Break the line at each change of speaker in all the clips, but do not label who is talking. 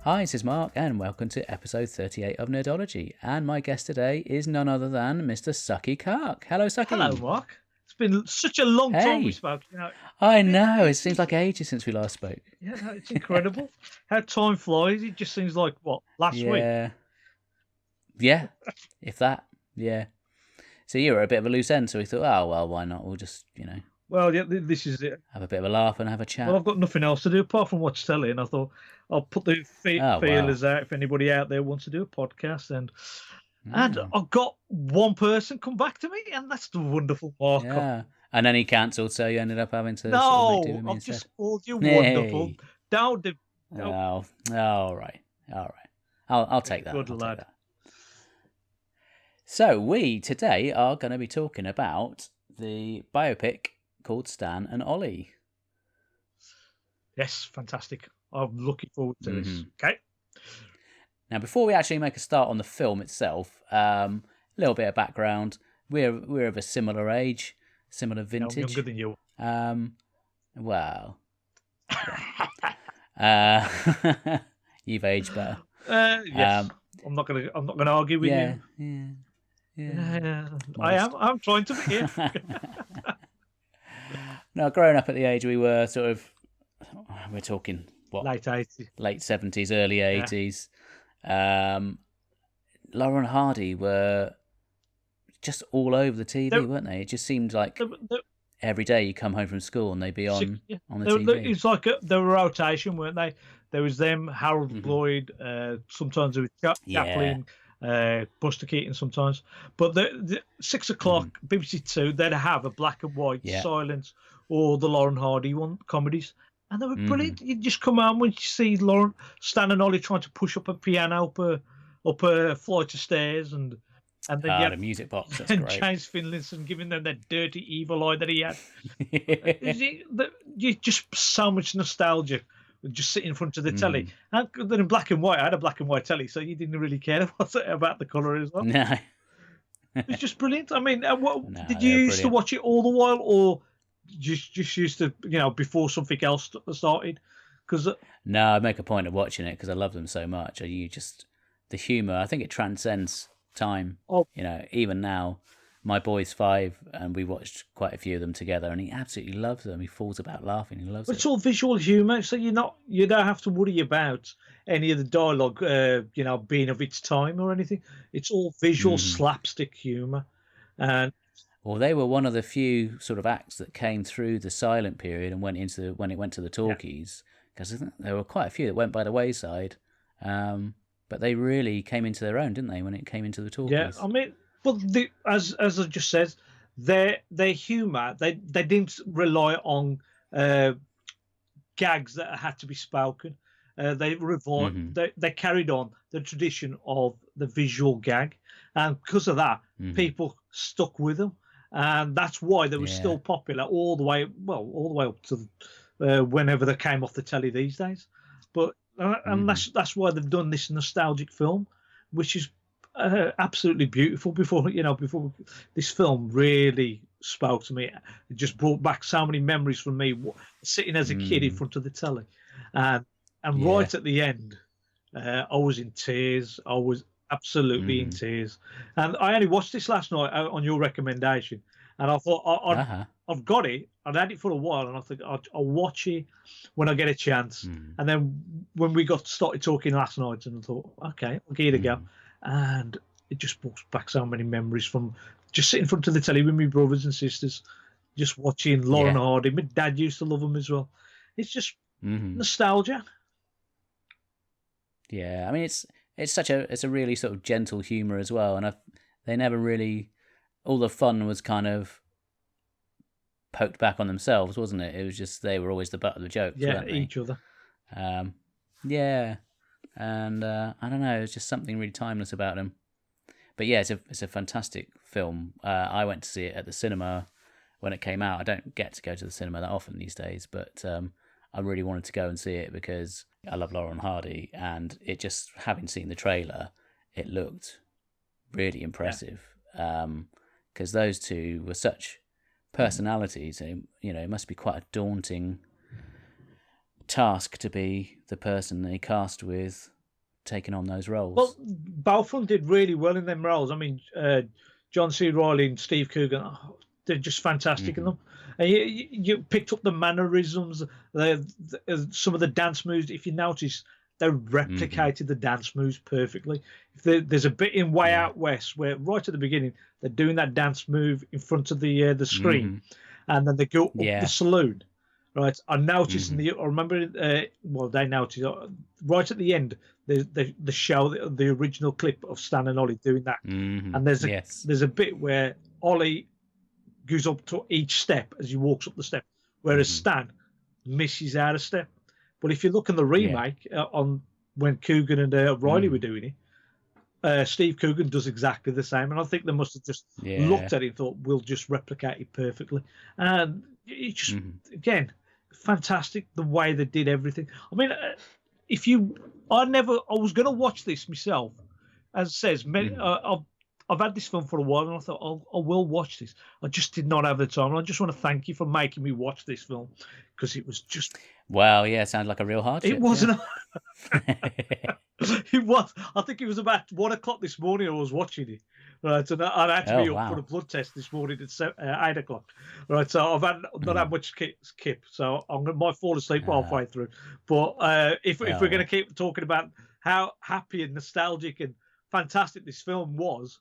Hi, this is Mark, and welcome to episode 38 of Nerdology. And my guest today is none other than Mr. Suky Kark. Hello, Suky.
Hello, Mark. It's been such a long time we spoke.
I know. It seems like ages since we last spoke.
Yeah, no, it's incredible how time flies. It just seems like, last week?
Yeah, if that. Yeah. So you were a bit of a loose end, so we thought, oh, well, why not? We'll just,
Well, yeah, this is it.
have a bit of a laugh and have a chat.
Well, I've got nothing else to do apart from watch telly, and I thought I'll put the feelers out if anybody out there wants to do a podcast. And I've got one person come back to me, and that's the wonderful Mark.
Yeah. And then he cancelled, so you ended up having to.
No, I've just called you wonderful. Don't do.
Oh, all right. I'll take that.
Good lad.
So we today are going to be talking about the biopic called Stan and Ollie.
Yes, fantastic. I'm looking forward to this. Okay.
Now, before we actually make a start on the film itself, a little bit of background. We're of a similar age, similar vintage.
I'm younger than you.
Well, yeah. You've aged better.
Yes. I'm not gonna argue with you. Yeah. I'm trying to be here.
Now, growing up at the age we were, we're talking what?
Late 80s.
Late 70s, early 80s. Laura and Hardy were just all over the TV, weren't they? It just seemed like every day you come home from school and they'd be on the TV.
It's like the rotation, weren't they? There was them, Harold Lloyd, sometimes it was Chaplin, Buster Keaton sometimes. But the 6 o'clock, BBC Two, they'd have a black and white silence or the Lauren Hardy comedies. And they were brilliant. You just come home when you see Stan and Ollie trying to push up a piano up a flight of stairs, and then
the music box. That's
and
great.
James Finlayson giving them that dirty evil eye that he had. You just so much nostalgia. Just sitting in front of the telly, and then in black and white. I had a black and white telly, so you didn't really care about the colour as well.
No,
it's just brilliant. I mean, did you used to watch it all the while, or just used to, before something else started?
No, I make a point of watching it because I love them so much. The humour, I think it transcends time. Even now, my boy's 5, and we watched quite a few of them together, and he absolutely loves them. He falls about laughing. He loves it.
It's all visual humour, so you don't have to worry about any of the dialogue, being of its time or anything. It's all visual slapstick humour, and.
Well, they were one of the few sort of acts that came through the silent period and when it went to the talkies, because there were quite a few that went by the wayside, but they really came into their own, didn't they, when it came into the talkies?
Yeah, I mean, but as I just said, their humour, they didn't rely on gags that had to be spoken. They they carried on the tradition of the visual gag, and because of that, people stuck with them. And that's why they were still popular all the way up to whenever they came off the telly these days. But and that's why they've done this nostalgic film, which is absolutely beautiful. Before this film really spoke to me, it just brought back so many memories from me sitting as a kid in front of the telly, and right at the end, I was in tears. I was absolutely in tears, and I only watched this last night on your recommendation, and I thought I've got it. I'd had it for a while, and I think I'll watch it when I get a chance. And then when we started talking last night, and I thought, okay, I'll give it a go, and it just brought back so many memories from just sitting in front of the telly with my brothers and sisters, just watching Lauren Hardy. My dad used to love them as well. It's just nostalgia.
Yeah, I mean it's a really sort of gentle humour as well, and they never really, all the fun was kind of poked back on themselves, wasn't it? It was just they were always the butt of the jokes, weren't they?
Each other.
And I don't know, it's just something really timeless about them. But yeah, it's a fantastic film. I went to see it at the cinema when it came out. I don't get to go to the cinema that often these days, but I really wanted to go and see it because I love Laura and Hardy, and it just, having seen the trailer, it looked really impressive. Because those two were such personalities, and it must be quite a daunting task to be the person they cast with taking on those roles.
Well, both of them did really well in them roles. I mean, John C. Reilly and Steve Coogan, they're just fantastic in them. And you picked up the mannerisms, some of the dance moves. If you notice, they replicated the dance moves perfectly. There's a bit in Way Out West where right at the beginning they're doing that dance move in front of the screen, and then they go up the saloon. Right, I noticed I remember. Well, they noticed right at the end. The show, the original clip of Stan and Ollie doing that, and there's a bit where Ollie goes up to each step as he walks up the step, whereas Stan misses out a step. But if you look in the remake on when Coogan and Reilly were doing it, Steve Coogan does exactly the same, and I think they must have just looked at it and thought we'll just replicate it perfectly. And it just again, fantastic the way they did everything. I mean, I was going to watch this myself, as it says. I've had this film for a while, and I thought I will watch this. I just did not have the time, and I just want to thank you for making me watch this film because it was just.
Well, yeah, it sounded like a real hardship.
It wasn't. It was. I think it was about 1 o'clock this morning. I was watching it. Right, and I had to be up for a blood test this morning at 8 o'clock. Right, so I've not had much skip, so I might fall asleep halfway through. But if we're going to keep talking about how happy and nostalgic and fantastic this film was,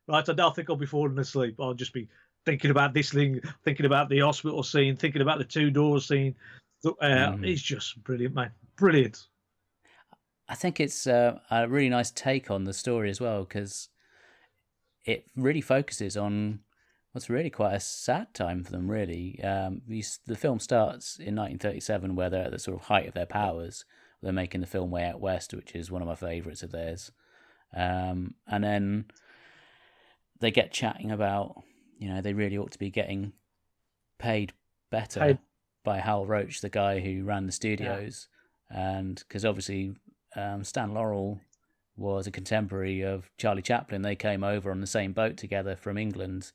right, I don't think I'll be falling asleep. I'll just be thinking about this thing, thinking about the hospital scene, thinking about the two doors scene. It's just brilliant, man. Brilliant.
I think it's a really nice take on the story as well, because it really focuses on what's really quite a sad time for them, really. The film starts in 1937, where they're at the sort of height of their powers. They're making the film Way Out West, which is one of my favourites of theirs. And then they get chatting about, they really ought to be getting paid better by Hal Roach, the guy who ran the studios. And because obviously Stan Laurel was a contemporary of Charlie Chaplin. They came over on the same boat together from England.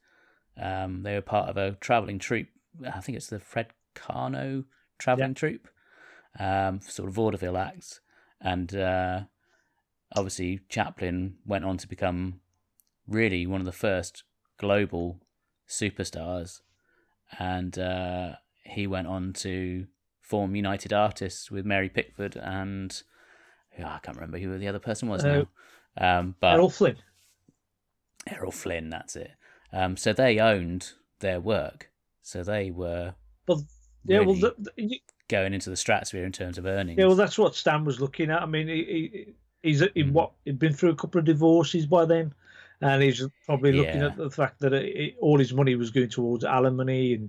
They were part of a travelling troupe. I think it's the Fred Carno travelling troupe, sort of vaudeville acts. And obviously Chaplin went on to become really one of the first global superstars. And he went on to form United Artists with Mary Pickford and... I can't remember who the other person was now. But
Errol Flynn.
Errol Flynn, that's it. So they owned their work. So they were going into the stratosphere in terms of earnings.
Yeah, well, that's what Stan was looking at. I mean, he'd been through a couple of divorces by then, and he's probably looking at the fact that all his money was going towards alimony,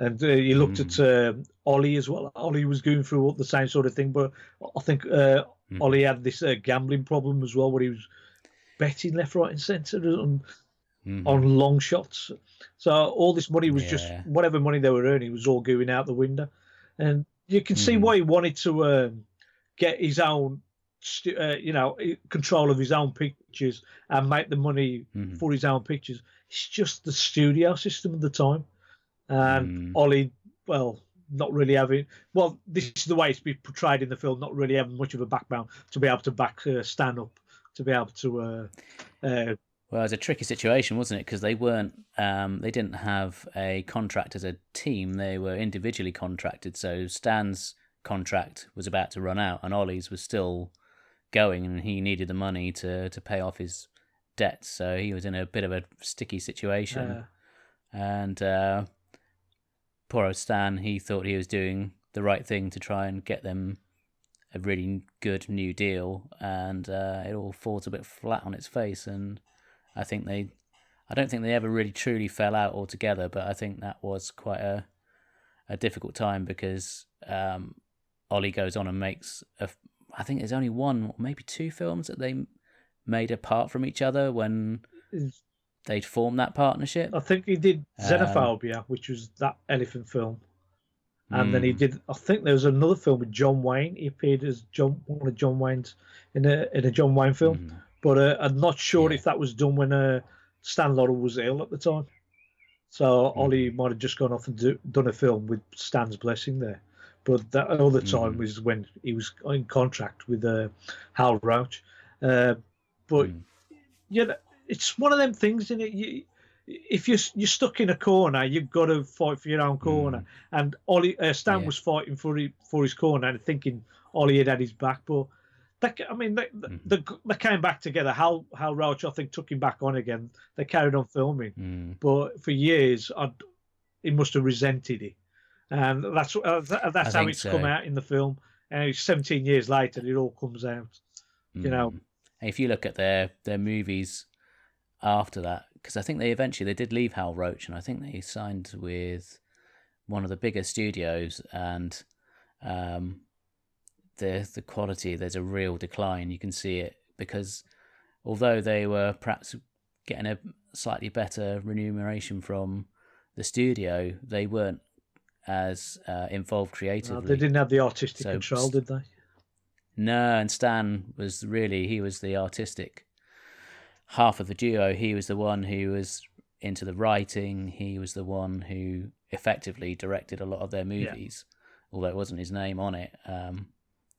and he looked at Ollie as well. Ollie was going through the same sort of thing, but I think Ollie had this gambling problem as well, where he was betting left, right, and centre on long shots. So all this money was just whatever money they were earning was all going out the window, and you can see why he wanted to get his own, control of his own pictures and make the money for his own pictures. It's just the studio system of the time, and Ollie, well, not really having. Well, this is the way it's been portrayed in the film. Not really having much of a backbone to be able to back Stan up, to be able to.
Well, it was a tricky situation, wasn't it? Because they weren't. They didn't have a contract as a team. They were individually contracted. So Stan's contract was about to run out, and Ollie's was still going, and he needed the money to pay off his debts. So he was in a bit of a sticky situation, and. Poor old Stan, he thought he was doing the right thing to try and get them a really good new deal, and it all falls a bit flat on its face. And I don't think they ever really truly fell out altogether, but I think that was quite a difficult time because Ollie goes on and makes I think there's only one or maybe two films that they made apart from each other when they'd formed that partnership.
I think he did Xenophobia, which was that elephant film. And then he did, I think there was another film with John Wayne. He appeared as one of John Wayne's in a John Wayne film. But I'm not sure if that was done when Stan Laurel was ill at the time. So Ollie might have just gone off and done a film with Stan's blessing there. but that other time was when he was in contract with Hal Roach. But it's one of them things, isn't it? If you're stuck in a corner, you've got to fight for your own corner. And Stan was fighting for his corner and thinking Ollie had his back, but they came back together. Hal Roach, I think, took him back on again. They carried on filming, but for years, he must have resented it, and that's how it's come out in the film. And 17 years later, it all comes out. You know,
if you look at their movies after that, because I think they eventually did leave Hal Roach, and I think they signed with one of the bigger studios, and the quality, there's a real decline. You can see it, because although they were perhaps getting a slightly better remuneration from the studio, they weren't as involved creatively.
No, they didn't have the artistic control, did they?
No, and Stan was he was the artistic half of the duo. He was the one who was into the writing. He was the one who effectively directed a lot of their movies, although it wasn't his name on it.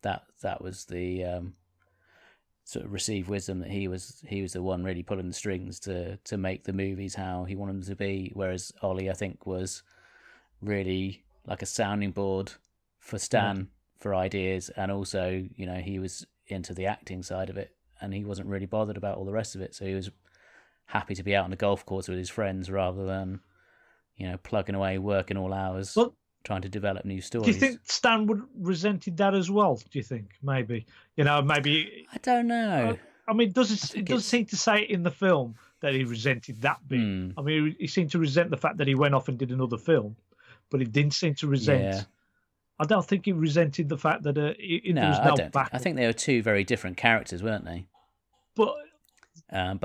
That was the sort of received wisdom, that he was the one really pulling the strings to make the movies how he wanted them to be, whereas Ollie, I think, was really like a sounding board for Stan for ideas, and also, you know, he was into the acting side of it, and he wasn't really bothered about all the rest of it, so he was happy to be out on the golf course with his friends rather than, you know, plugging away, working all hours, trying to develop new stories.
Do you think Stan would resented that as well? Do you think maybe? You know, maybe
I don't know.
I mean, it does seem to say it in the film that he resented that bit. I mean, he seemed to resent the fact that he went off and did another film, but he didn't seem to resent.
Yeah.
I don't think he resented the fact that there was no back.
I think they were two very different characters, weren't they?
But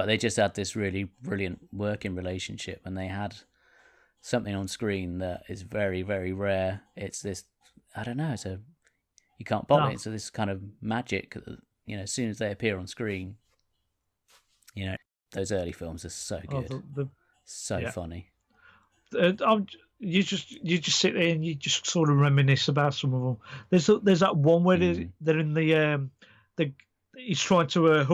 they just had this really brilliant working relationship, and they had something on screen that is very, very rare. It's this, I don't know, you can't bottle it. So this kind of magic, you know, as soon as they appear on screen, you know, those early films are so good, funny. You just sit there and you just sort of reminisce about some of them. There's that one where they're in the he's trying to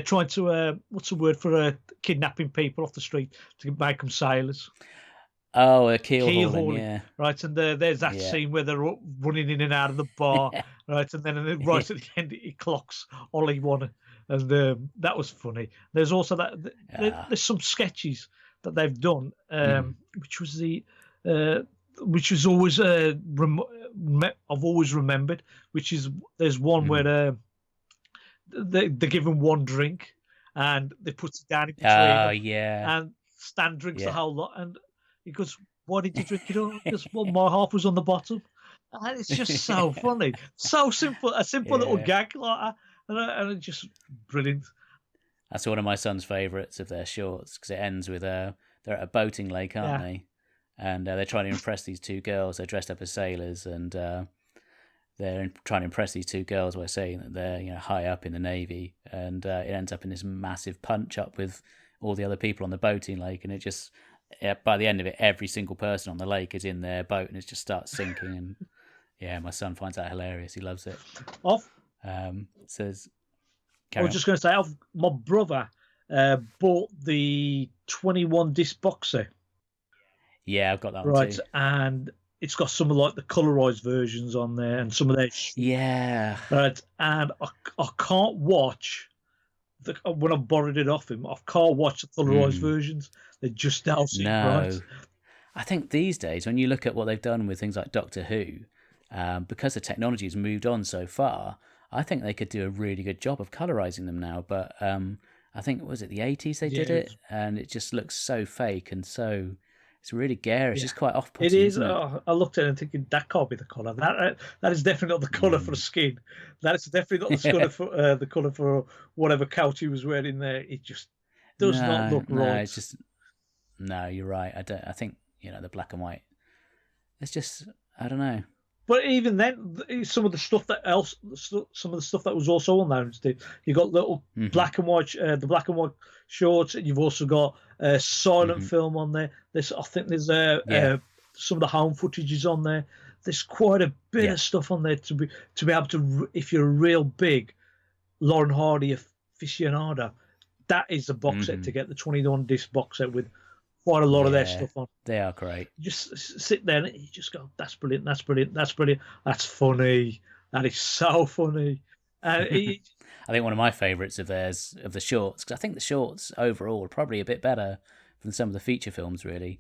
trying to what's the word for kidnapping people off the street to make them sailors. Oh, a keel hauling, yeah.
Right, and there's that scene where they're running in and out of the bar, right, and then right at the end he clocks Ollie one, and that was funny. There's also there's some sketches that they've done, which was always I've always remembered. Which is there's one where they're given one drink and they put it down in between them, and Stan drinks the whole lot, and he goes, "Why did you drink it all?" He goes, "Well, my half was on the bottom." And it's just so funny, so simple, a simple little gag like that, and it's just brilliant.
That's one of my son's favourites of their shorts, because it ends with they're at a boating lake, aren't they? And they're trying to impress these two girls. They're dressed up as sailors, and they're trying to impress these two girls by saying that they're, you know, high up in the Navy, and it ends up in this massive punch up with all the other people on the boating lake, and it just, by the end of it, every single person on the lake is in their boat, and it just starts sinking. And my son finds that hilarious. He loves it.
I was just going to say, my brother bought the 21 disc box set.
Yeah, I've got that one too.
And it's got some of like the colorized versions on there, and some of their right. And I can't watch when I borrowed it off him. I can't watch the colorized versions. They just don't seem right.
I think these days, when you look at what they've done with things like Doctor Who, because the technology has moved on so far, I think they could do a really good job of colorizing them now. But I think, was it the 80s they did it? And it just looks so fake and so... It's really garish. It's quite off-putting.
It is.
Isn't it?
I looked at it and thinking, that can't be the colour. That is definitely not the colour for the skin. That's definitely not the colour for whatever coat he was wearing there. It just does not look right.
No, it's just... No, you're right. I think, you know, the black and white... It's just... I don't know.
But even then, some of the stuff that was also on there, Steve, you got little black and white, the black and white shorts, and you've also got silent film on there. I think there's some of the home footage is on there. there's quite a bit of stuff on there to be able to, if you're a real big Lauren Hardy aficionado, that is the box set to get, the 21 disc box set with quite a lot of their stuff on.
They are great.
You just sit there and you just go, that's brilliant, that's brilliant, that's brilliant, that's funny, that is so funny.
I think one of my favourites of theirs, of the shorts, because I think the shorts overall are probably a bit better than some of the feature films, really.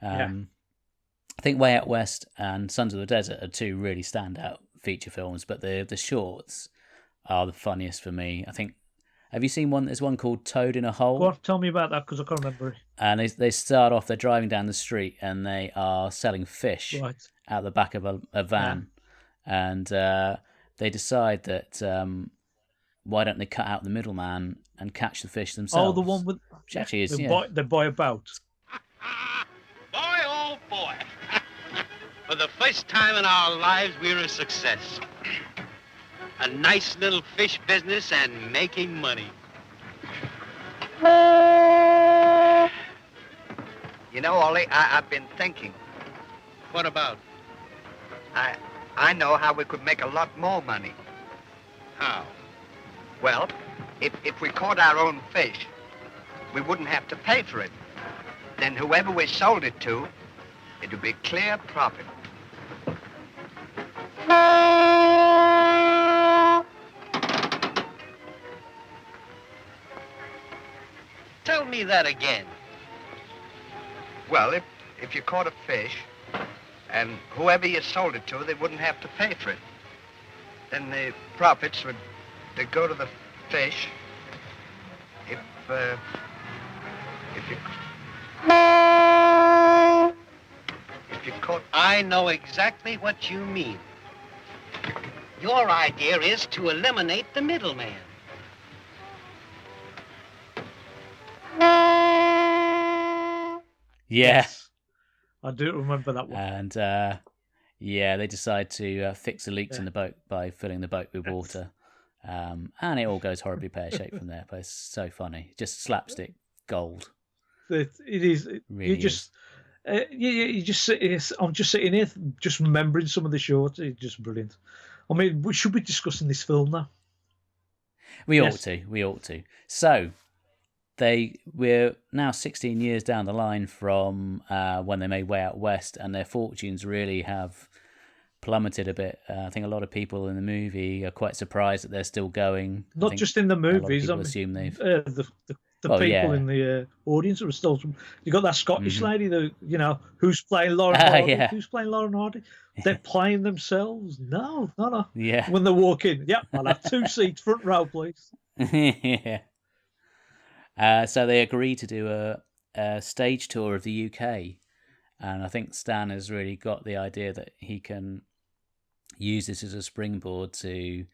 I think Way Out West and Sons of the Desert are two really standout feature films, but the shorts are the funniest for me. I think. Have you seen one? There's one called Toad in a Hole.
What? Tell me about that, because I can't remember it.
And they start off. They're driving down the street and they are selling fish out the back of a van, and they decide that why don't they cut out the middleman and catch the fish themselves?
Oh, the one with
which actually is
they buy a boat.
Boy, oh boy! For the first time in our lives, we're a success. A nice little fish business and making money.
You know, Ollie, I've been thinking.
What about?
I know how we could make a lot more money.
How?
Well, if we caught our own fish, we wouldn't have to pay for it. Then whoever we sold it to, it would be clear profit.
Tell me that again.
Well, if you caught a fish, and whoever you sold it to, they wouldn't have to pay for it. Then the profits would go to the fish. If you caught...
I know exactly what you mean. Your idea is to eliminate the middleman.
Yes, I do remember that one.
And they decide to fix the leaks in the boat by filling the boat with water, and it all goes horribly pear-shaped from there. But it's so funny, just slapstick gold.
It is.
Really
you just sit. I'm just sitting here, just remembering some of the shorts. It's just brilliant. I mean, we should be discussing this film now.
We ought to. So. We're now 16 years down the line from when they made Way Out West, and their fortunes really have plummeted a bit. I think a lot of people in the movie are quite surprised that they're still going.
Not just in the movies.
I mean, assume they've
the people in the audience are still. You got that Scottish lady, who's playing Lauren Hardy. Who's playing Lauren Hardy? They're playing themselves. No.
Yeah.
When they walk in, I'll have 2 seats, front row, please.
Yeah. So they agreed to do a stage tour of the UK, and I think Stan has really got the idea that he can use this as a springboard to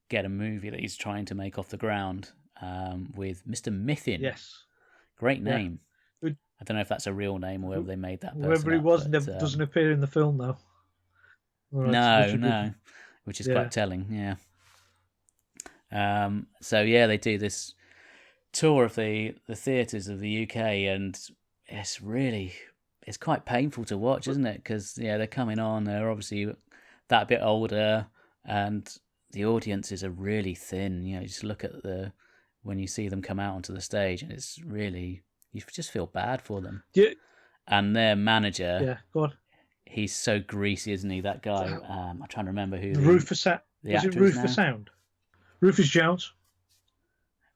get a movie that he's trying to make off the ground with Mr. Miffin.
Yes.
Great name. Yeah. I don't know if that's a real name or whether they made that person
whoever he was doesn't appear in the film, though.
No. Which is quite telling, yeah. They do this tour of the theatres of the UK, and it's quite painful to watch, isn't it? Because they're coming on, they're obviously that bit older, and the audiences are really thin. You just look at when you see them come out onto the stage, and it's really, you just feel bad for them.
Yeah.
And their manager,
go on.
He's so greasy, isn't he? That guy. I'm trying to remember who.
Rufus. Was it Rufus Sound? Rufus Jones.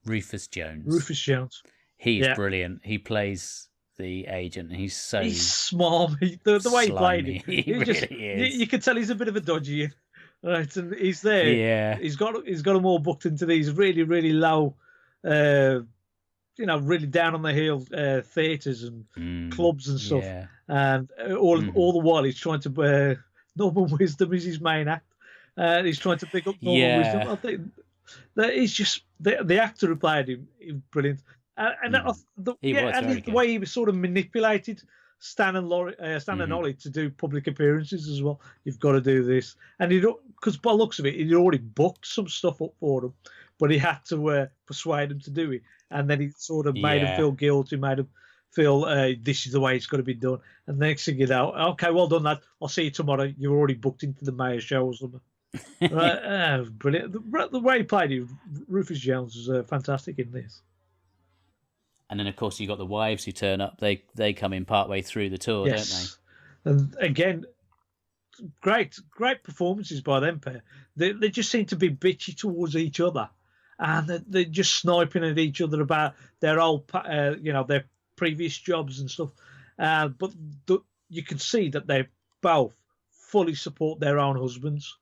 Rufus Jones. He's brilliant. He plays the agent, and he's
smart. The way he played it,
he really is.
You can tell he's a bit of a dodgy, right? And he's there.
Yeah,
he's got them all booked into these really, really low, really down on the heel theatres and clubs and stuff. Yeah. And all the while he's trying to. Norman Wisdom is his main act. He's trying to pick up Norman Wisdom. I think. That is just the actor who played him, brilliant, the way he was sort of manipulated Stan and Ollie to do public appearances as well. You've got to do this, and because by the looks of it, he'd already booked some stuff up for them, but he had to persuade them to do it, and then he sort of made them feel guilty, made them feel this is the way it's got to be done. And the next thing you know, okay, well done, lad. I'll see you tomorrow. You're already booked into the Mayor show or something. Brilliant. The way he played it, Rufus Jones was fantastic in this.
And then, of course, you got the wives who turn up. They come in partway through the tour,
yes. Don't they? And again, great performances by them pair. They just seem to be bitchy towards each other, and they're just sniping at each other about their old, their previous jobs and stuff. But you can see that they both fully support their own husbands.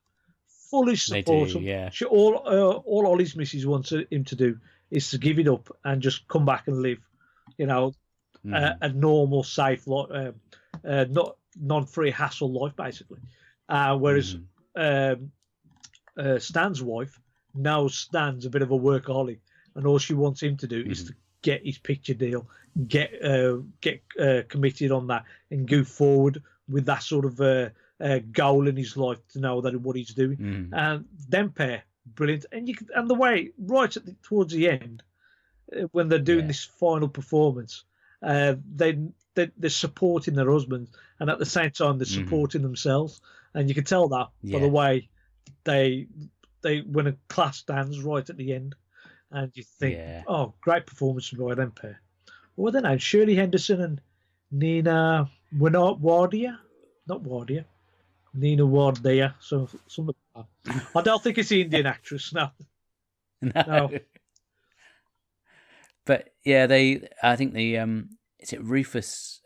Fully support them.
Yeah.
All Ollie's missus wants him to do is to give it up and just come back and live, a normal, safe life, not non-free hassle life, basically. Whereas Stan's wife knows Stan's a bit of a workaholic, and all she wants him to do is to get his picture deal, get committed on that, and go forward with that sort of goal in his life to know that what he's doing. And them pair, brilliant. And the way right towards the end, when they're doing this final performance, they're supporting their husbands, and at the same time they're supporting themselves, and you can tell that by the way they when a class stands right at the end, and you think, oh, great performance by them pair. What were their names? Shirley Henderson and Nina Wardia, not Wardia. Nina Wardia. So something. I don't think it's the Indian actress. No. No.
But yeah, I think the is it Rufus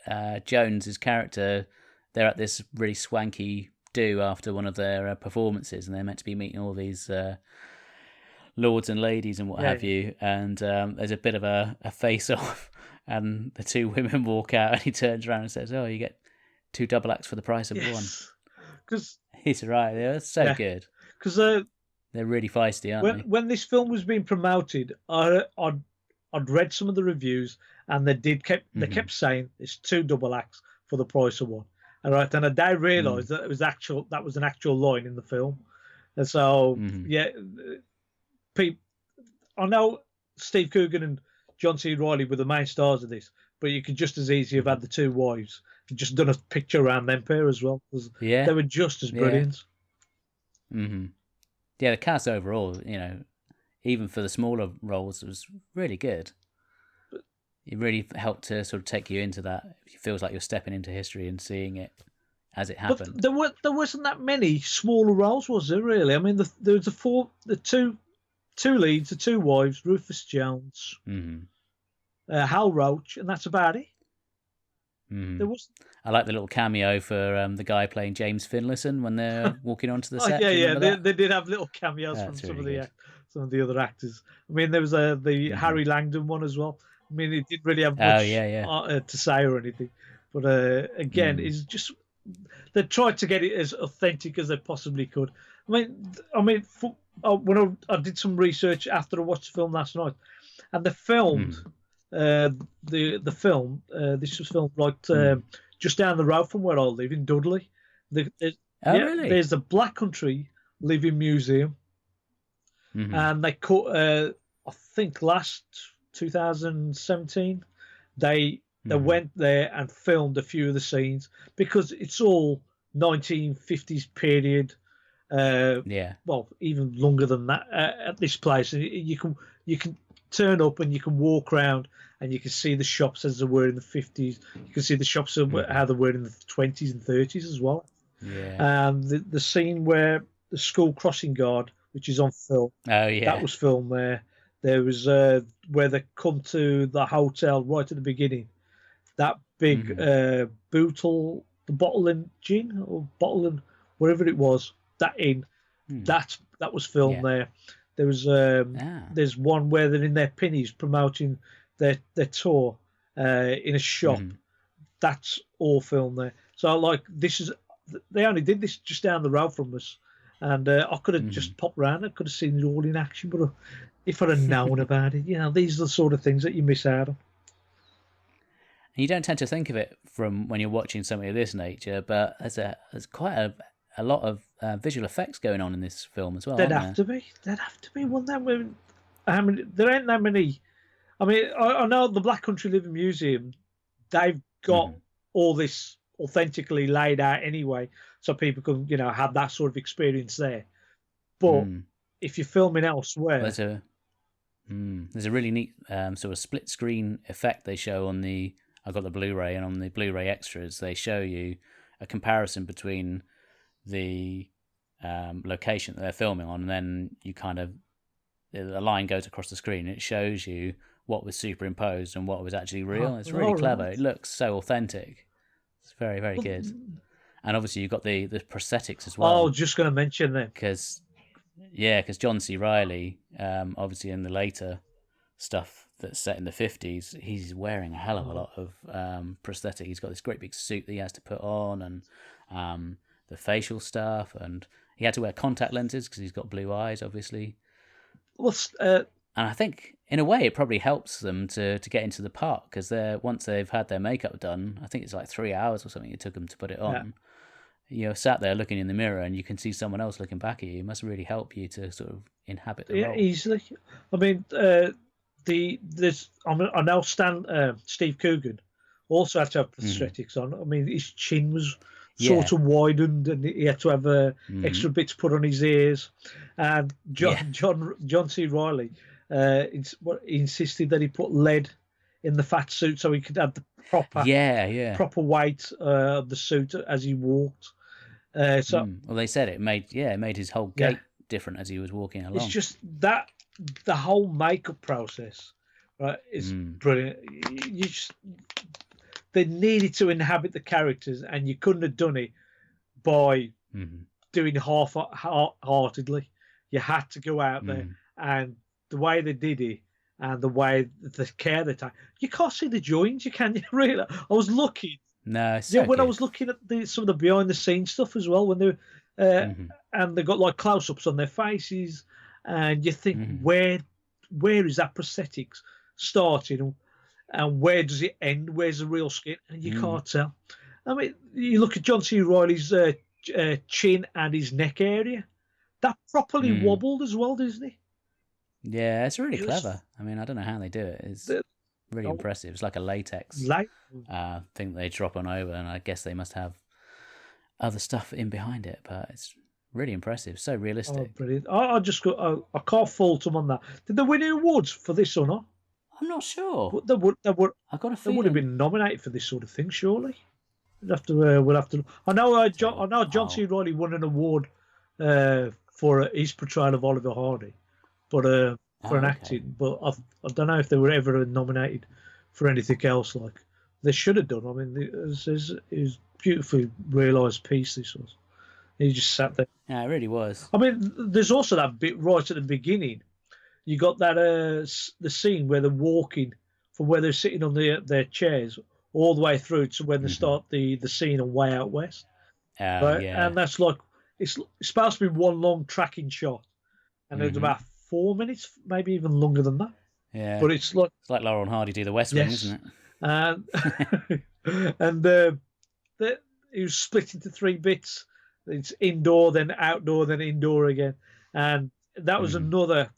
Jones's character? They're at this really swanky do after one of their performances, and they're meant to be meeting all these lords and ladies and what have you. And there's a bit of a face-off, and the two women walk out, and he turns around and says, "Oh, you get 2 double acts for the price of one."
Because
he's right. They're so good.
Because
they're really feisty, aren't they?
When this film was being promoted, I'd read some of the reviews, and they kept saying it's 2 double acts for the price of one. All right, and I realised that that was an actual line in the film, and so I know Steve Coogan and John C. Reilly were the main stars of this, but you could just as easily have had the 2 wives and just done a picture around them pair as well. They were just as brilliant.
Yeah, the cast overall, even for the smaller roles, was really good. It really helped to sort of take you into that. It feels like you're stepping into history and seeing it as it happened.
But there wasn't that many smaller roles, was there? Really? I mean, there was the two leads, the 2 wives, Rufus Jones, Hal Roach, and that's about it. There was.
I like the little cameo for the guy playing James Finlayson when they're walking onto the set.
They did have little cameos from some of the other actors. I mean, there was the Harry Langdon one as well. I mean, it didn't really have much to say or anything, but again, it's just they tried to get it as authentic as they possibly could. I mean, when I did some research after I watched the film last night, and they filmed the film. This was filmed like just down the road from where I live in Dudley.
Really?
There's the Black Country Living Museum, and they cut. I think last 2017, they went there and filmed a few of the scenes because it's all 1950s period. Well, even longer than that at this place. And you can turn up and you can walk around and you can see the shops as they were in the 50s. You can see the shops how they were in the 20s and 30s as well. And the scene where the school crossing guard, which is on film, that was filmed there. There was where they come to the hotel right at the beginning. That big bottle and gin or bottle and wherever it was, that inn, that was filmed there. There was there's one where they're in their pinnies promoting their tour in a shop. That's all filmed there. So they only did this just down the road from us, and I could have just popped round. I could have seen it all in action, but if I'd have known about it, these are the sort of things that you miss out on.
You don't tend to think of it from when you're watching something of this nature, but there's quite a lot of visual effects going on in this film as well. There'd have to be,
wouldn't there? There ain't that many. I mean, I know the Black Country Living Museum they've got all this authentically laid out anyway, so people can, have that sort of experience there. But if you're filming elsewhere,
there's a really neat sort of split screen effect they show on the. I've got the Blu-ray, and on the Blu-ray extras, they show you a comparison between the location that they're filming on, and then you kind of the line goes across the screen. And it shows you what was superimposed and what was actually real. It's really clever. Right. It looks so authentic. It's very, very good. And obviously you've got the prosthetics as well.
Oh, just going to mention them.
Because John C. Reilly, obviously in the later stuff that's set in the 50s, he's wearing a hell of a lot of prosthetic. He's got this great big suit that he has to put on, and the facial stuff, and he had to wear contact lenses because he's got blue eyes, obviously.
Well,
and I think, in a way, it probably helps them to get into the part, because once they've had their makeup done, I think it's like 3 hours or something it took them to put it on. Yeah. You're sat there looking in the mirror, and you can see someone else looking back at you. It must really help you to sort of inhabit the role.
Easily. I mean, I know Steve Coogan also had to have prosthetics on. I mean, his chin was sort of widened, and he had to have extra bits put on his ears. And John C. Reilly, he insisted that he put lead in the fat suit so he could have the proper weight of the suit as he walked. Well,
they said it made his whole gait different as he was walking along.
It's just that the whole makeup process, right, is brilliant. They needed to inhabit the characters, and you couldn't have done it by doing half-heartedly. You had to go out there, and the way they did it, and the way the care they take, you can't see the joints. You can't really. I was looking.
No,
when I was looking at some of the behind-the-scenes stuff as well, when they and they got like close-ups on their faces, and you think, where is that prosthetics starting, and where does it end? Where's the real skin? And you can't tell. I mean, you look at John C. Reilly's chin and his neck area. That properly wobbled as well, doesn't it?
Yeah, it's really clever. I mean, I don't know how they do it. It's really impressive. It's like a latex thing they drop on over, and I guess they must have other stuff in behind it, but it's really impressive. So realistic.
Oh, brilliant. I can't fault them on that. Did they win any awards for this or not?
I'm not sure.
But they would
They
would have been nominated for this sort of thing, surely. We'll have to. I know John C. Reilly won an award for his portrayal of Oliver Hardy, but for an acting. But I don't know if they were ever nominated for anything else. Like they should have done. I mean, it was beautifully realised piece. This was. He just sat there.
Yeah, it really was.
I mean, there's also that bit right at the beginning. You got that the scene where they're walking from where they're sitting on their chairs all the way through to when they start the scene on Way Out West. Right? Yeah. And that's like it's supposed to be one long tracking shot, and it's about 4 minutes, maybe even longer than that.
Yeah,
but it's like
Laurel and Hardy do the West Wing, isn't it?
And it was split into 3 bits. It's indoor, then outdoor, then indoor again, and that was another.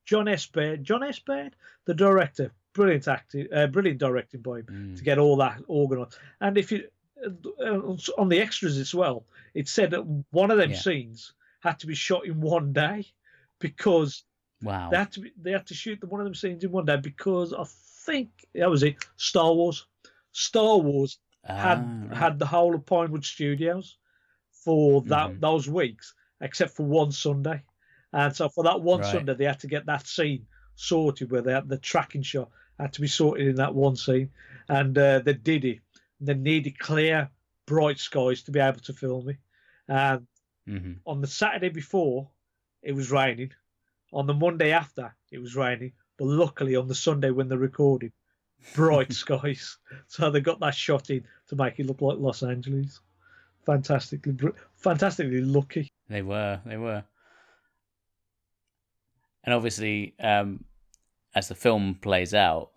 John S. Baird, the director, brilliant acting, brilliant directing by him to get all that organised. And if you on the extras as well, it said that one of them scenes had to be shot in one day because they had to shoot one of them scenes in one day because I think that was it. Star Wars had the whole of Pinewood Studios for those weeks, except for one Sunday. And so for that one Sunday, they had to get that scene sorted where they had the tracking shot had to be sorted in that one scene. And they did it. They needed clear, bright skies to be able to film it. And on the Saturday before, it was raining. On the Monday after, it was raining. But luckily, on the Sunday when they recorded, bright skies. So they got that shot in to make it look like Los Angeles. Fantastically lucky.
They were. And obviously, as the film plays out,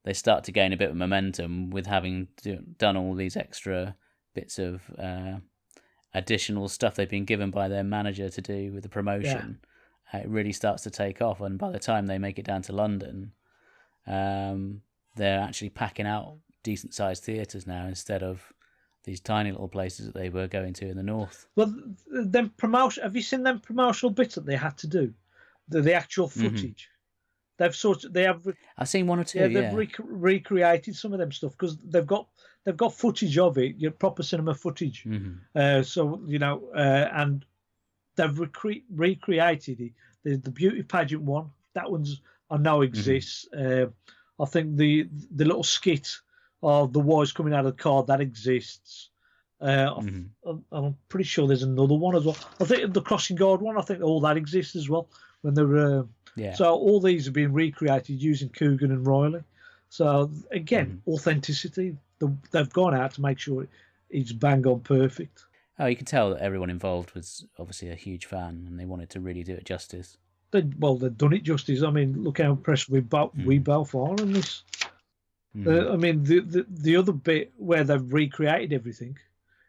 they start to gain a bit of momentum with having done all these extra bits of additional stuff they've been given by their manager to do with the promotion. It really starts to take off, and by the time they make it down to London, they're actually packing out decent sized theatres now instead of these tiny little places that they were going to in the north.
Well, them promotion. Have you seen them promotional bits that they had to do? The actual footage. I've
seen one or two.
Yeah, they've recreated some of them stuff because they've got footage of it, proper cinema footage. So and they've recreated it. The beauty pageant one, that I know exists. I think the little skit of the wires coming out of the car, that exists. I'm pretty sure there's another one as well. I think the crossing guard one, I think all that exists as well. When they were, So all these have been recreated using Coogan and Riley. So again, authenticity. They've gone out to make sure it's bang on perfect.
Oh, you can tell that everyone involved was obviously a huge fan, and they wanted to really do it justice.
They've done it justice. I mean, look how impressed we both are in this. I mean, the other bit where they've recreated everything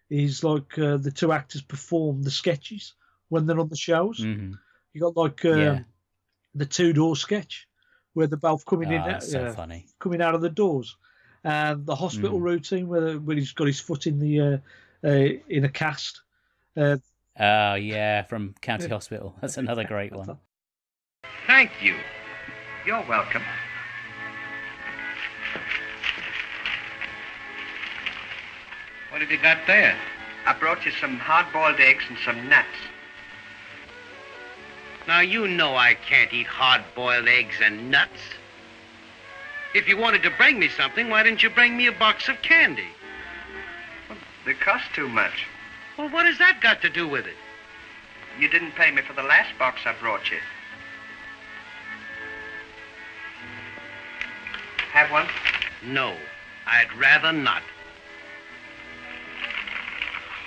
is like the two actors perform the sketches when they're on the shows. You got like the two-door sketch where they're both coming in.
That's so funny.
Coming out of the doors, and the hospital routine where he's got his foot in the in a cast.
From County Hospital. That's another great one.
Thank you. You're welcome.
What have you got there?
I brought you some hard-boiled eggs and some nuts.
Now, you know I can't eat hard-boiled eggs and nuts. If you wanted to bring me something, why didn't you bring me a box of candy?
Well, they cost too much.
Well, what has that got to do with it?
You didn't pay me for the last box I brought you. Have one?
No, I'd rather not.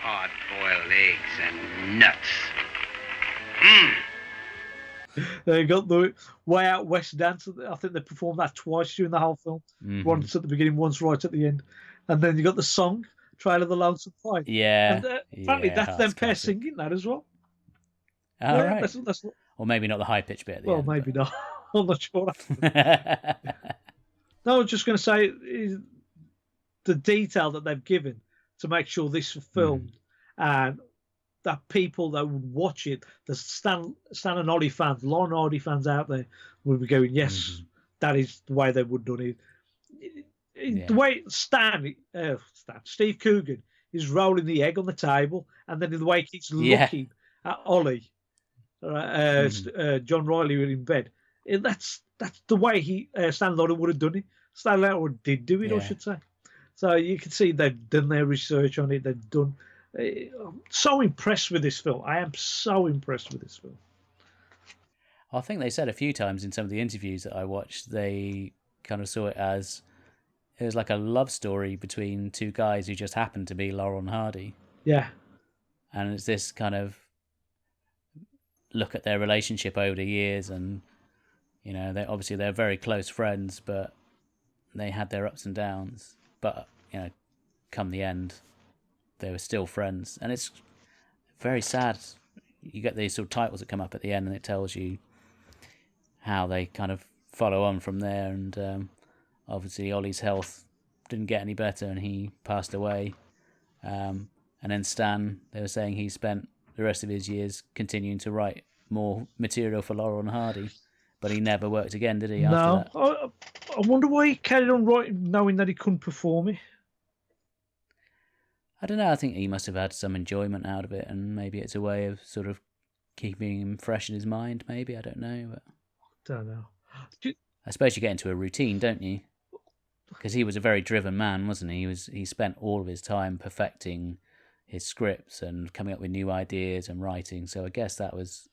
Hard-boiled eggs and nuts.
They got the Way Out West dance. I think they performed that twice during the whole film. Once at the beginning, once right at the end. And then you got the song, Trail of the Lonesome Pine.
Yeah.
And apparently that's them pair singing that as well.
Right.
That's
or maybe not the high-pitched bit at the end.
Well, maybe not. I'm not sure. No, I was just going to say the detail that they've given to make sure this was filmed and that people that would watch it, the Stan and Ollie fans, Lon Hardy fans out there, would be going, yes, that is the way they would have done it. The way Steve Coogan is rolling the egg on the table, and then the way he keeps looking at Ollie, John Riley in bed, that's the way Stan Laurel would have done it. Stan Laurel did do it, I should say. So you can see they've done their research on it. They've done. I'm so impressed with this film. I am so impressed with this film.
I think they said a few times in some of the interviews that I watched, they kind of saw it as it was like a love story between two guys who just happened to be Laurel and Hardy.
Yeah.
And it's this kind of look at their relationship over the years, and they're very close friends, but they had their ups and downs. But come the end, they were still friends, and it's very sad. You get these sort of titles that come up at the end, and it tells you how they kind of follow on from there. And obviously, Ollie's health didn't get any better, and he passed away. And then Stan, they were saying he spent the rest of his years continuing to write more material for Laurel and Hardy, but he never worked again, did he? After that?
I wonder why he carried on writing, knowing that he couldn't perform it.
I don't know. I think he must have had some enjoyment out of it, and maybe it's a way of sort of keeping him fresh in his mind. Maybe, I don't know. But
don't know.
I suppose you get into a routine, don't you? Because he was a very driven man, wasn't he? He spent all of his time perfecting his scripts and coming up with new ideas and writing. So I guess that was.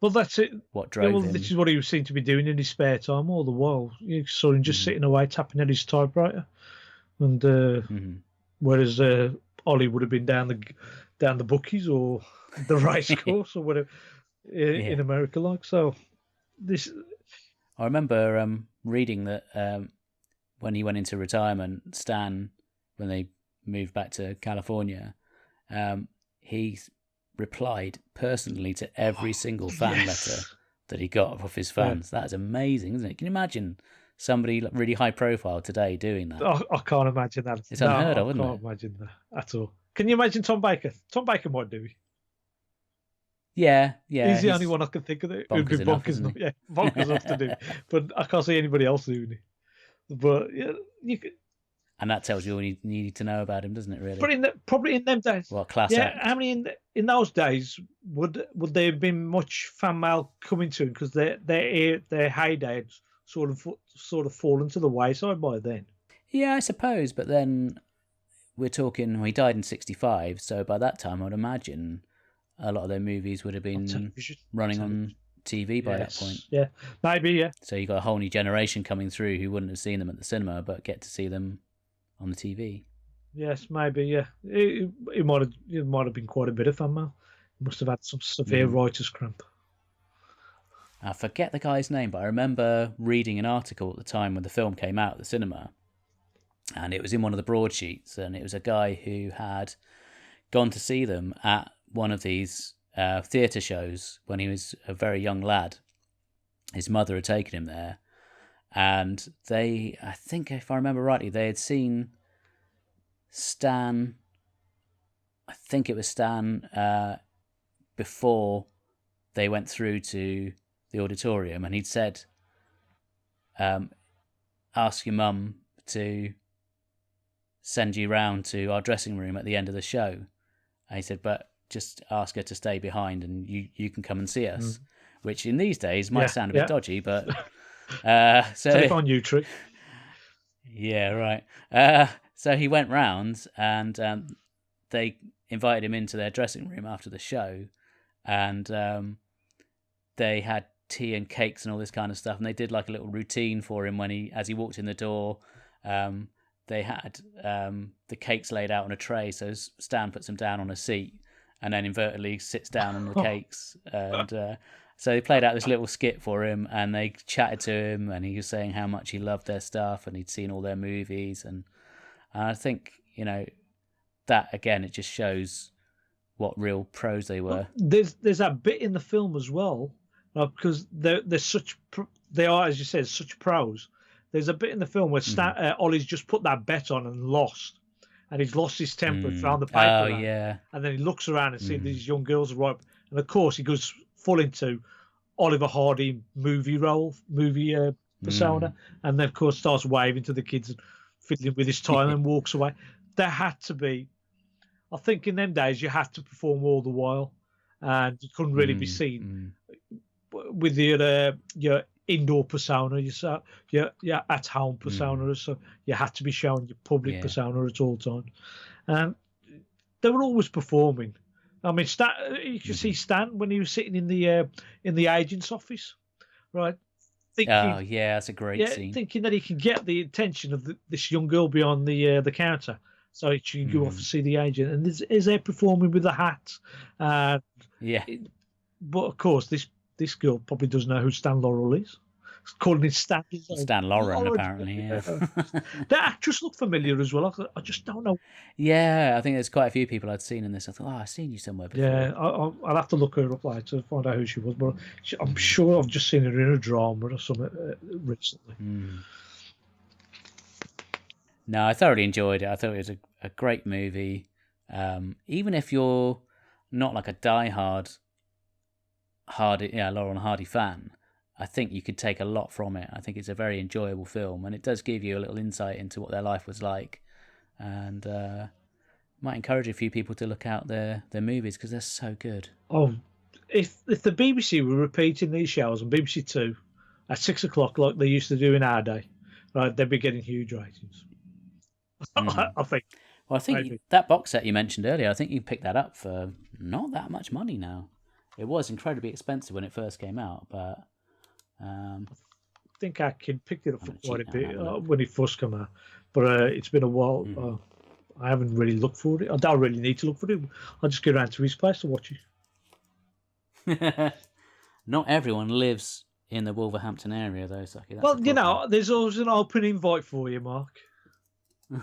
Well, that's it.
What drove him?
This is what he seemed to be doing in his spare time all the while. You saw him just sitting away, tapping at his typewriter, and whereas Ollie would have been down the bookies or the race course or whatever in America, like. So this.
I remember reading that when he went into retirement, Stan, when they moved back to California, he replied personally to every single fan letter that he got off his fans. That is amazing, isn't it? Can you imagine somebody really high profile today doing that.
I can't imagine that.
It's unheard of, isn't it?
I can't imagine that at all. Can you imagine Tom Baker? Tom Baker might do it.
Yeah.
He's the only one I can think of that would be bonkers enough. Yeah, bonkers enough to do it. But I can't see anybody else doing it. But yeah, you could.
And that tells you all you need to know about him, doesn't it? Really.
But probably in them days.
What class
Yeah,
act?
how many in those days would there have been much fan mail coming to him because their heyday had sort of fallen to the wayside by then.
Yeah, I suppose. But then we're talking. Well, he died in '65, so by that time, I'd imagine a lot of their movies would have been running on TV by that point.
Yeah, maybe. Yeah.
So you got a whole new generation coming through who wouldn't have seen them at the cinema, but get to see them on the TV.
Yes, maybe. Yeah, it might have been quite a bit of fan mail. Must have had some severe writer's cramp.
I forget the guy's name, but I remember reading an article at the time when the film came out at the cinema, and it was in one of the broadsheets, and it was a guy who had gone to see them at one of these theatre shows when he was a very young lad. His mother had taken him there, and I think if I remember rightly, they had seen Stan. I think it was Stan before they went through to the auditorium, and he'd said, ask your mum to send you round to our dressing room at the end of the show. And he said, but just ask her to stay behind and you can come and see us, which in these days might sound a bit dodgy, but so
take on you, Trick.
Yeah, right. So he went round and they invited him into their dressing room after the show, and they had tea and cakes and all this kind of stuff, and they did like a little routine for him as he walked in the door. They had the cakes laid out on a tray, so Stan puts them down on a seat and then invertedly sits down on the cakes. And so they played out this little skit for him, and they chatted to him, and he was saying how much he loved their stuff and he'd seen all their movies. And I think, that again, it just shows what real pros they were.
There's that bit in the film as well, because they're they are, as you said, such pros. There's a bit in the film where Ollie's just put that bet on and lost, and he's lost his temper and found the paper.
Oh, yeah.
And then he looks around and sees these young girls are right, and of course he goes full into Oliver Hardy movie persona, and then of course starts waving to the kids and fiddling with his tie and walks away. There had to be, I think, in them days you had to perform all the while, and you couldn't really be seen with your indoor persona, your at home persona. So you had to be showing your public persona at all times, and they were always performing. I mean, Stan, you can see Stan when he was sitting in the agent's office, right? Thinking,
that's a great scene.
Thinking that he can get the attention of this young girl behind the counter, so she can go off and see the agent. And is there performing with the hat? But of course, this girl probably doesn't know who Stan Laurel is. It's calling him Stan.
Stan Lauren, apparently, yeah.
The actress looked familiar as well. I just don't know.
Yeah, I think there's quite a few people I'd seen in this. I thought, I've seen you somewhere before.
Yeah, I'll have to look her up later to find out who she was. But I'm sure I've just seen her in a drama or something recently.
No, I thoroughly enjoyed it. I thought it was a great movie. Even if you're not like a diehard Laurel and Hardy fan, I think you could take a lot from it. I think it's a very enjoyable film, and it does give you a little insight into what their life was like, and might encourage a few people to look out their movies because they're so good.
Oh, if the BBC were repeating these shows on BBC Two at 6 o'clock like they used to do in our day, right, they'd be getting huge ratings. I think.
Well, I think that box set you mentioned earlier, I think you picked that up for not that much money now. It was incredibly expensive when it first came out, but
I think our kid picked it up for quite a bit when it first came out. But it's been a while. I haven't really looked for it. I don't really need to look for it. I'll just get around to his place to watch
it. Not everyone lives in the Wolverhampton area, though, Suky.
Well, there's always an open invite for you, Mark.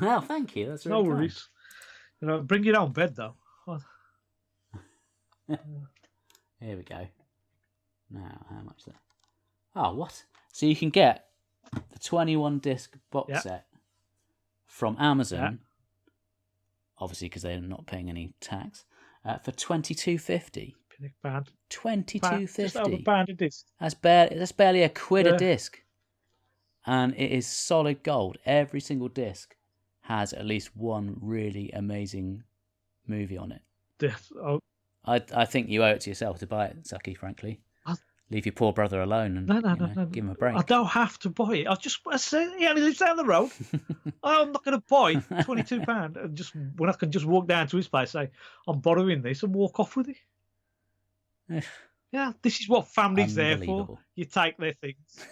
Oh, thank you. That's really
no worries. Bring your own bed, though.
Here we go. Now, how much there? Oh, what? So you can get the 21 disc box set from Amazon, obviously because they're not paying any tax, for £22.50.
Band.
£22.50.
Just over £1 a disc.
That's barely a quid a disc, and it is solid gold. Every single disc has at least one really amazing movie on it. I think you owe it to yourself to buy it, Suky. Frankly, leave your poor brother alone and
no.
give him a break.
I don't have to buy it. I say he only lives down the road. I'm not going to buy £22 and just when I can just walk down to his place, say I'm borrowing this and walk off with it. Yeah, this is what family's there for. You take their things.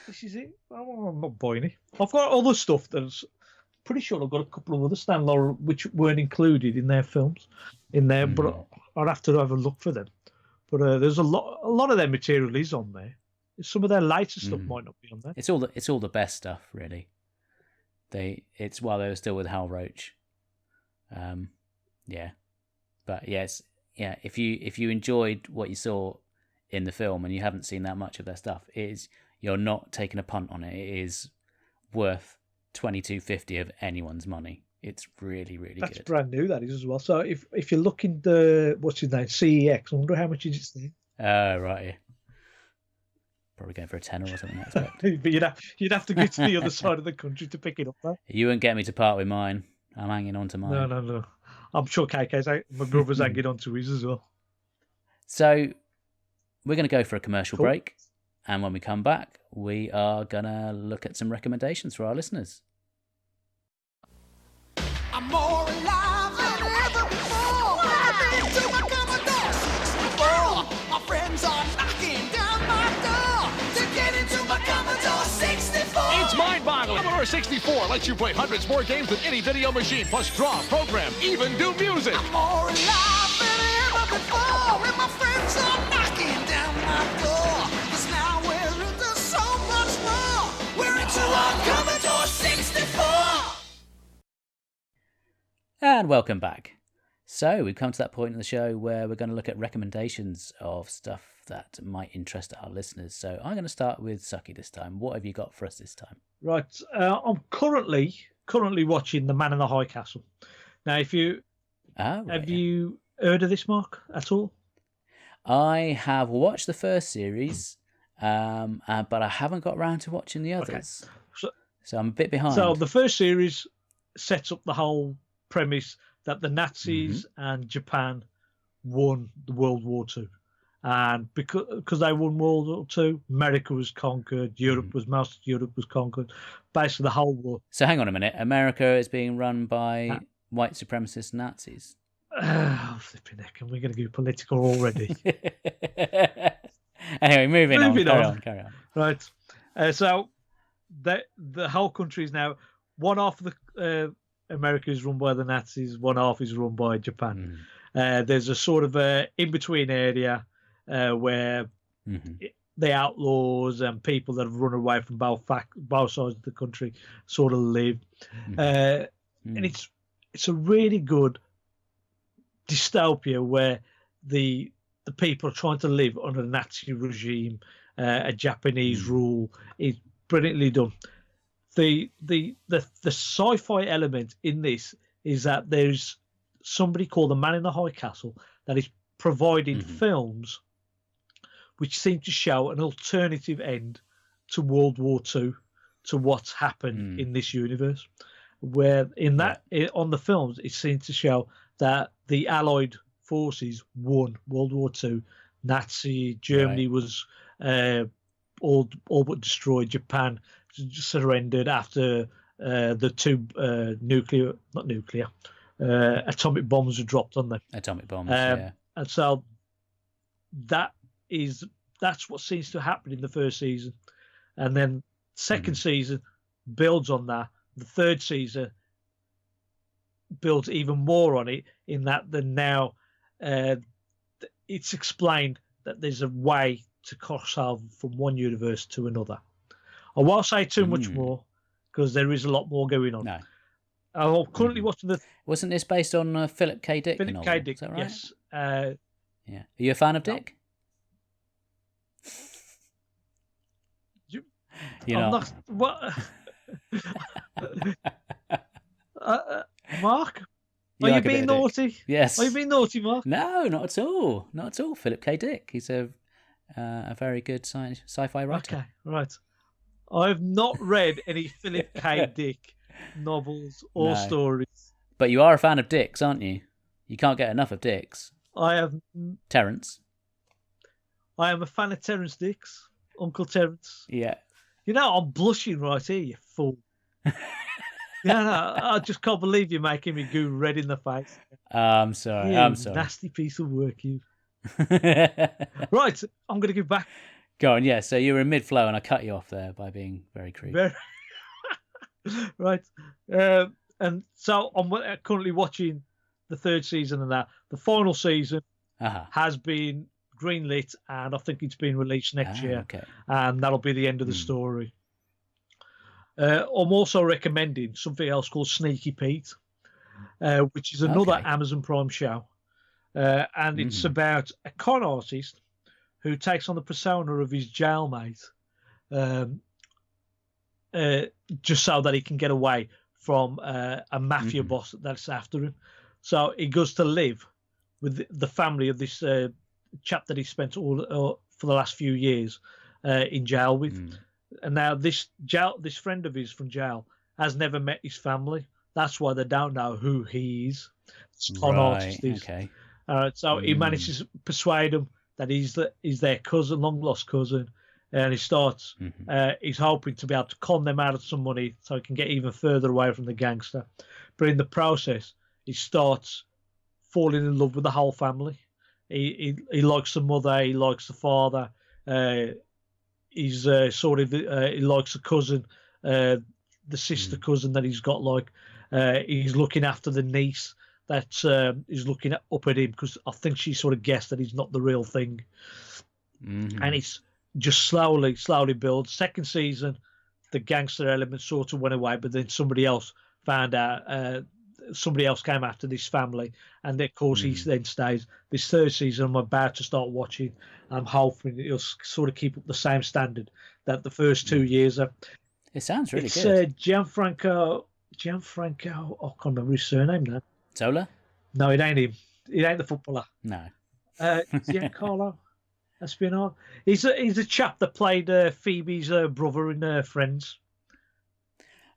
This is it. I'm not buying it. I've got other stuff that's pretty sure I've got a couple of other Stan Laurel which weren't included in their films but I'd have to have a look for them. But there's a lot of their material is on there. Some of their later stuff might not be on there.
It's all the best stuff, really. It's while they were still with Hal Roach. But yes, if you enjoyed what you saw in the film and you haven't seen that much of their stuff, you're not taking a punt on it. It is worth $22.50 of anyone's money. It's really, really good. That's
brand new, that is, as well. So if you're looking the what's his name, CEX, I wonder how much is it?
Right. Yeah. Probably going for a tenner or something. I expect.
But you'd have to go to the other side of the country to pick it up, though.
You won't get me to part with mine. I'm hanging on to mine.
No. I'm sure KK's out. My brother's hanging on to his as well.
So we're going to go for a commercial break. And when we come back, we are going to look at some recommendations for our listeners.
I'm more alive than ever before. I've been to my Commodore 64. My friends are knocking down my door to get into my Commodore 64.
It's mind-boggling. Commodore 64 lets you play hundreds more games than any video machine, plus draw, program, even do music.
I'm more alive than ever before, and my friends are knocking down my door. 'Cause now we're into so much more. We're into our Commodore 64.
And welcome back. So we've come to that point in the show where we're going to look at recommendations of stuff that might interest our listeners. So I'm going to start with Suky this time. What have you got for us this time?
Right. I'm currently watching The Man in the High Castle. Now, have you heard of this, Mark, at all?
I have watched the first series, but I haven't got around to watching the others.
Okay.
So I'm a bit behind.
So the first series sets up the whole premise that the Nazis and Japan won the World War II. And because they won World War II, America was conquered, most of Europe was conquered, basically the whole war.
So hang on a minute, America is being run by white supremacist Nazis?
Flipping heck, and we're going to go political already.
Anyway, moving on. Carry on.
Right. So the whole country is now, one half of the America is run by the Nazis, one half is run by Japan. There's a sort of in-between area where the outlaws and people that have run away from both sides of the country sort of live. And it's a really good dystopia where the people are trying to live under a Nazi regime, a Japanese rule. It's brilliantly done. The sci-fi element in this is that there's somebody called the Man in the High Castle that is providing films which seem to show an alternative end to World War II, to what's happened in this universe. Where on the films, it seems to show that the Allied forces won World War II. Nazi Germany was all but destroyed. Japan surrendered after the two atomic bombs were dropped on them.
Atomic bombs,
and so that's what seems to happen in the first season, and then second season builds on that. The third season builds even more on it, in that now it's explained that there's a way to cross over from one universe to another. I won't say too much more because there is a lot more going on.
No.
I'm currently watching the...
Wasn't this based on Philip K. Dick?
Philip K. Dick,
right?
Yes.
Yeah. Are you a fan of Dick? You're
I'm
not.
What? Mark,
You
are you
like a bit
being
of Dick.
naughty?
Yes.
Are you being naughty, Mark?
No, not at all. Not at all. Philip K. Dick. He's a very good sci-fi writer.
Okay, right. I've not read any Philip K. Dick novels or
No.
stories.
But you are a fan of Dicks, aren't you? You can't get enough of Dicks.
I am a fan of Terence Dicks, Uncle Terence.
Yeah.
You know, I'm blushing right here, you fool. Yeah, no, I just can't believe you're making me go red in the face.
I'm sorry.
You
I'm sorry.
nasty piece of work, you. Right, I'm going to go back.
Go on, yeah. So you were in mid-flow and I cut you off there by being very crude.
Right. And so I'm currently watching the third season of that. The final season has been greenlit and I think it's been released next year.
Okay.
And that'll be the end of the story. I'm also recommending something else called Sneaky Pete, which is another Amazon Prime show. And it's about a con artist who takes on the persona of his jailmate just so that he can get away from a mafia boss that's after him. So he goes to live with the family of this chap that he spent all for the last few years in jail with. And now this friend of his from jail has never met his family. That's why they don't know who he is. Con artist is.
Okay.
So he manages to persuade them that he's their cousin, long lost cousin, and he starts. He's hoping to be able to con them out of some money so he can get even further away from the gangster. But in the process, he starts falling in love with the whole family. He likes the mother, he likes the father. He's he likes the cousin, the sister cousin that he's got. He's looking after the niece that is looking up at him because I think she sort of guessed that he's not the real thing. And it's just slowly builds. Second season, the gangster element sort of went away, but then somebody else found out. Somebody else came after this family, and of course he then stays. This third season, I'm about to start watching. I'm hoping it'll sort of keep up the same standard that the first 2 years are.
It sounds really good.
It's Gianfranco. I can't remember his surname now.
Zola?
No, it ain't him. It ain't the footballer.
No.
Giancarlo Espinal. He's a chap that played Phoebe's brother in Friends.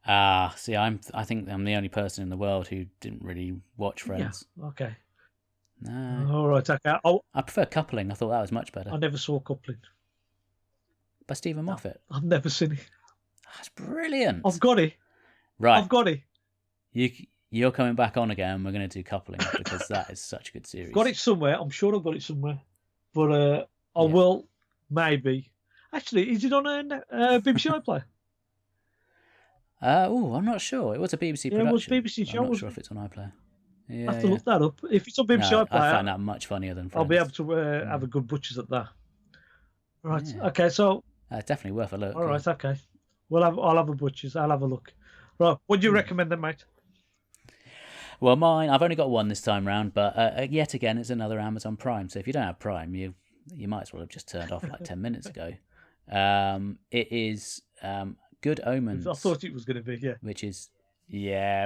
See, I think I'm the only person in the world who didn't really watch Friends.
Yeah, okay.
No.
All right, okay.
I prefer Coupling. I thought that was much better.
I never saw Coupling.
By Stephen Moffat.
I've never seen it.
That's brilliant.
I've got it.
Right.
I've got it.
You're coming back on again. We're going to do Coupling because that is such a good series.
Got it somewhere. I'm sure I've got it somewhere. But I will maybe. Actually, is it on BBC iPlayer?
I'm not sure. It was a BBC production.
Yeah, it was BBC show.
I'm not sure if it's on iPlayer. Yeah,
I have to look that up. If it's on BBC iPlayer,
I find that much funnier than Friends.
I'll be able to have a good butchers at that. Right. Yeah. Okay. So.
Definitely worth a look.
All right. Okay. I'll have a butchers. I'll have a look. Right. What do you recommend then, mate?
Well, mine. I've only got one this time round, but yet again, it's another Amazon Prime. So if you don't have Prime, you might as well have just turned off like 10 minutes ago. It is Good Omens.
I thought it was going to be, yeah.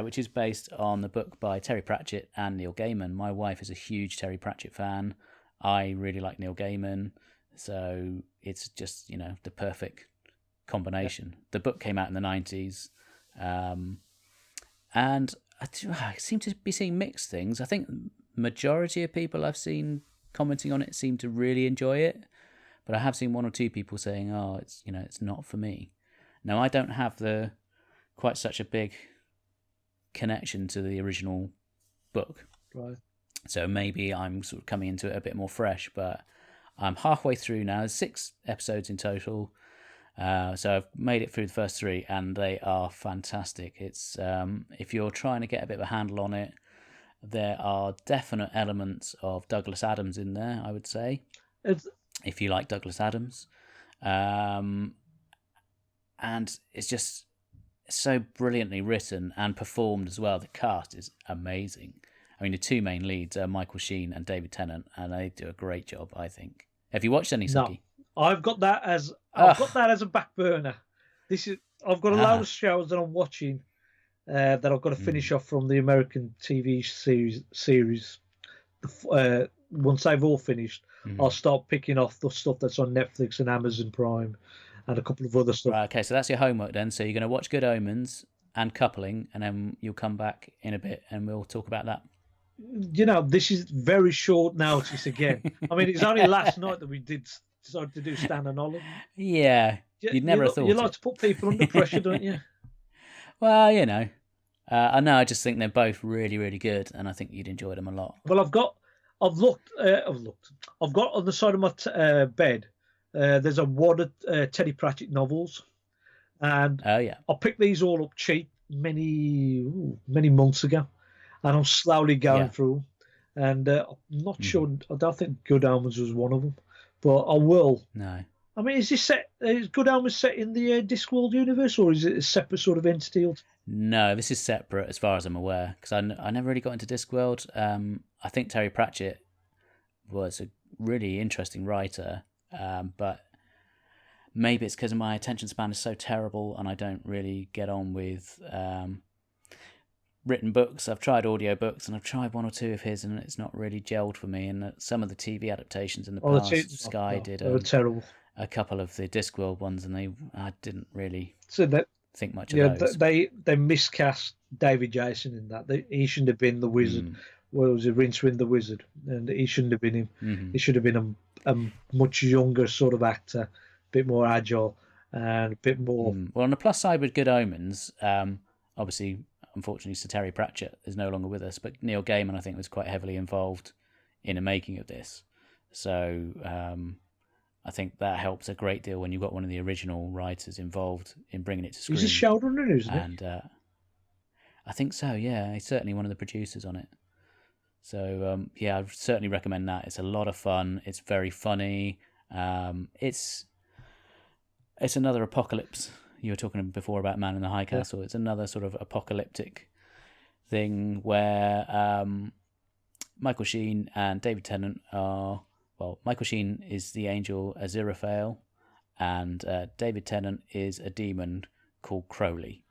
Which is based on the book by Terry Pratchett and Neil Gaiman. My wife is a huge Terry Pratchett fan. I really like Neil Gaiman, so it's just the perfect combination. Yeah. The book came out in the 90s, and I seem to be seeing mixed things. I think majority of people I've seen commenting on it seem to really enjoy it, but I have seen one or two people saying, "Oh, it's not for me." Now, I don't have quite such a big connection to the original book,
right?
So maybe I'm sort of coming into it a bit more fresh. But I'm halfway through now. There's 6 episodes in total, so I've made it through the first 3, and they are fantastic. It's if you're trying to get a bit of a handle on it, there are definite elements of Douglas Adams in there, I would say, if you like Douglas Adams. And it's just so brilliantly written and performed as well. The cast is amazing. I mean, the 2 main leads are Michael Sheen and David Tennant, and they do a great job, I think. Have you watched any, Suky?
No, I've got that as a back burner. I've got a lot of shows that I'm watching that I've got to finish off from the American TV series. Once they've all finished, I'll start picking off the stuff that's on Netflix and Amazon Prime and a couple of other stuff.
Right, okay, so that's your homework then. So you're going to watch Good Omens and Coupling, and then you'll come back in a bit and we'll talk about that.
This is very short notice again. I mean, it's only last night that we decided to do Stan and Ollie.
Yeah, you'd never have thought
you like to put people under pressure, don't you?
Well, I know. I just think they're both really, really good, and I think you'd enjoy them a lot.
Well, I've got on the side of my bed. There's a wad of Teddy Pratchett novels, and I picked these all up cheap many months ago, and I'm slowly going through. And I'm not sure. I don't think Good Omens was one of them, but I will.
No.
I mean, is Good Omens set in the Discworld universe, or is it a separate sort of entity?
No, this is separate as far as I'm aware, because I never really got into Discworld. I think Terry Pratchett was a really interesting writer, but maybe it's because my attention span is so terrible and I don't really get on with written books. I've tried audiobooks and I've tried one or two of his, and it's not really gelled for me. And some of the TV adaptations in the past, Sky did
terrible.
A couple of the Discworld ones, and I didn't really think much
of
those.
They miscast David Jason in that. He shouldn't have been the wizard. Well, it was Rincewind the Wizard, and he shouldn't have been him. He should have been a much younger sort of actor, a bit more agile, and a bit more...
Well, on the plus side with Good Omens, obviously, unfortunately, Sir Terry Pratchett is no longer with us, but Neil Gaiman, I think, was quite heavily involved in the making of this. So I think that helps a great deal when you've got one of the original writers involved in bringing it to screen.
He's a showrunner, isn't he?
And I think so, yeah. He's certainly one of the producers on it. So, I would certainly recommend that. It's a lot of fun. It's very funny. It's another apocalypse. You were talking before about Man in the High Castle. Yeah. It's another sort of apocalyptic thing where Michael Sheen and David Tennant are... Well, Michael Sheen is the angel Aziraphale, and David Tennant is a demon called Crowley.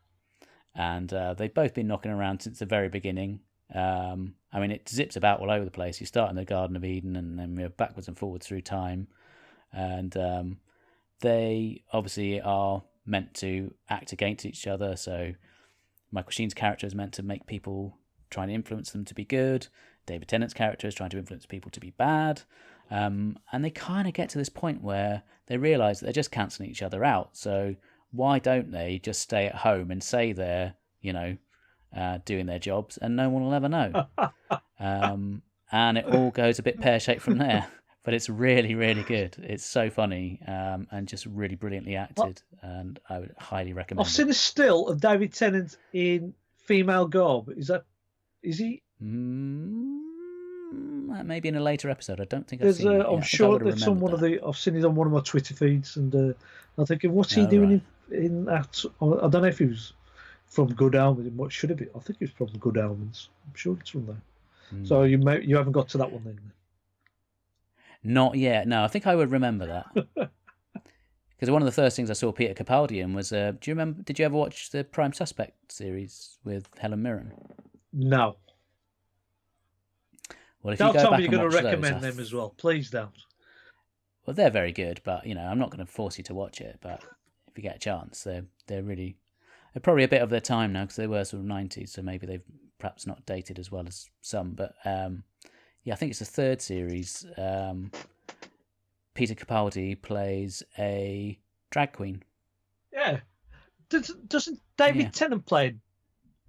And they've both been knocking around since the very beginning. I mean, it zips about all over the place. You start in the Garden of Eden, and then we're backwards and forwards through time. And they obviously are meant to act against each other. So Michael Sheen's character is meant to make people try and influence them to be good. David Tennant's character is trying to influence people to be bad. And they kind of get to this point where they realise that they're just cancelling each other out. So why don't they just stay at home and say they're, doing their jobs, and no one will ever know. And it all goes a bit pear-shaped from there. But it's really, really good. It's so funny and just really brilliantly acted. And I would highly recommend it.
I've seen a still of David Tennant in female garb. Is he?
Maybe in a later episode. I don't think
I've seen it. I'm sure that's on one of the... I've seen it on one of my Twitter feeds, and I'm thinking, what's he doing in that? I don't know if he was from Good Omens. What should it be? I think it's from Good Omens. I'm sure it's from there. So you haven't got to that one then?
Not yet. No, I think I would remember that. Because one of the first things I saw Peter Capaldi in was... do you remember? Did you ever watch the Prime Suspect series with Helen Mirren?
No.
Well, if
don't
you go
tell
back
me you're
going
to recommend them as well. Please don't.
Well, they're very good, but I'm not going to force you to watch it. But if you get a chance, they're probably a bit of their time now because they were sort of 90s, so maybe they've perhaps not dated as well as some. But I think it's the third series. Peter Capaldi plays a drag queen.
Yeah, doesn't David Tennant play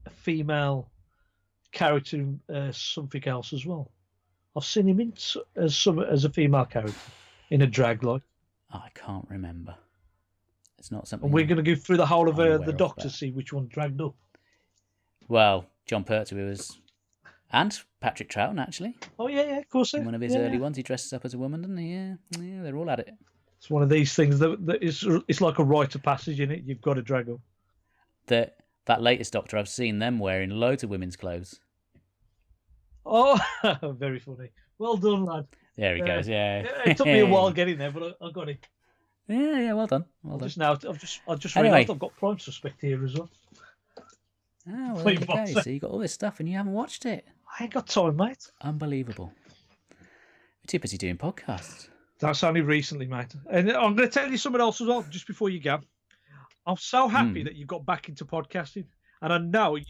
a female character in something else as well? I've seen him as a female character in a drag like.
I can't remember. It's not something.
And we're going to go through the whole of the Doctor to see which one dragged up.
Well, John Pertwee was, and Patrick Troughton actually.
Oh yeah, of course.
In one of his early ones, he dresses up as a woman, doesn't he? Yeah, they're all at it.
It's one of these things that is. It's like a rite of passage in it. You've got to drag up.
That latest Doctor, I've seen them wearing loads of women's clothes.
Oh, very funny. Well done, lad.
There he goes, yeah.
It took me a while getting there, but I got it.
Yeah, well done.
I just realised I've got Prime Suspect here as well.
Oh, well, there you go. So you got all this stuff and you haven't watched it.
I ain't got time, mate.
Unbelievable. We're too busy doing podcasts.
That's only recently, mate. And I'm going to tell you something else as well, just before you go. I'm so happy that you got back into podcasting. And I know you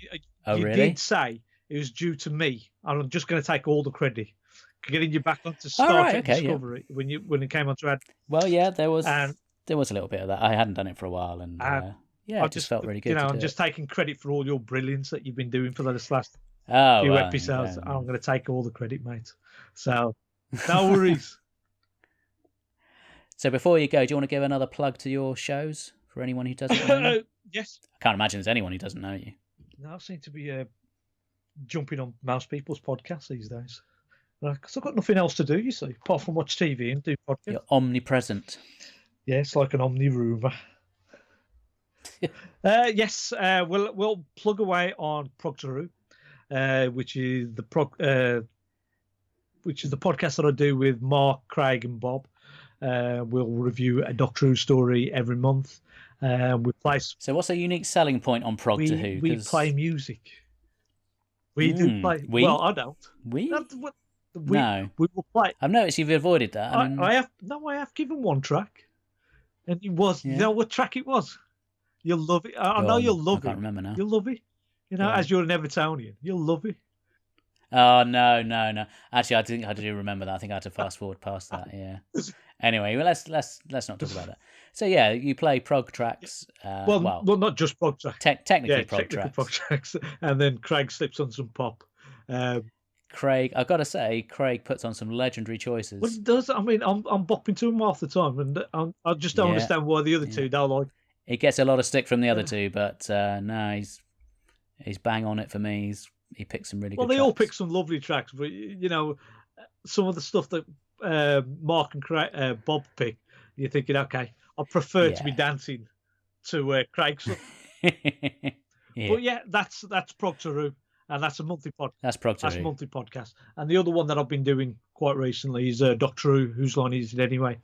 really?
did say it was due to me. And I'm just going to take all the credit. Getting you back onto Star Trek Discovery when it came onto ad.
Well, yeah, there was a little bit of that. I hadn't done it for a while. And it just felt really good.
I'm just taking credit for all your brilliance that you've been doing for the last few episodes. Yeah. I'm going to take all the credit, mate. So, no worries.
So before you go, do you want to give another plug to your shows for anyone who doesn't know you?
Yes.
I can't imagine there's anyone who doesn't know you.
No, I seem to be jumping on Mouse People's podcasts these days. Because I've got nothing else to do, you see, apart from watch TV and do podcasts.
You're omnipresent.
Yeah, it's like an omni-roomer. Yes, we'll plug away on Progtor Who, which is the podcast that I do with Mark, Craig, and Bob. We'll review a Doctor Who story every month. We play. So,
what's a unique selling point on Progtor Who?
We play music. We do play. Well, I don't.
No,
we will play.
I've noticed you've avoided that.
I have given one track, and it was. You know what track it was? You'll love it. I know you'll love it. I can't remember now. You'll love it. You know, as you're an Evertonian, you'll love it.
Oh no! Actually, I think I do remember that. I think I had to fast forward past that. Yeah. Anyway, well, let's not talk about that. So yeah, you play prog tracks.
Well, not just prog tracks.
Technically prog
tracks, and then Craig slips on some pop.
Craig, I've got to say, Craig puts on some legendary choices.
Well, it does. I mean, I'm bopping to him half the time, and I just don't understand why the other two don't like.
He gets a lot of stick from the other two, but no, he's bang on it for me. He picks some really good tracks.
Well, they all pick some lovely tracks, but you know, some of the stuff that Mark and Bob pick, you're thinking, okay, I prefer to be dancing to Craig's stuff. But yeah, that's Progtor Who, and that's a monthly podcast.
That's Progtor Who.
That's a monthly podcast. And the other one that I've been doing quite recently is Doctor Who, Whose Line Is It Anyway?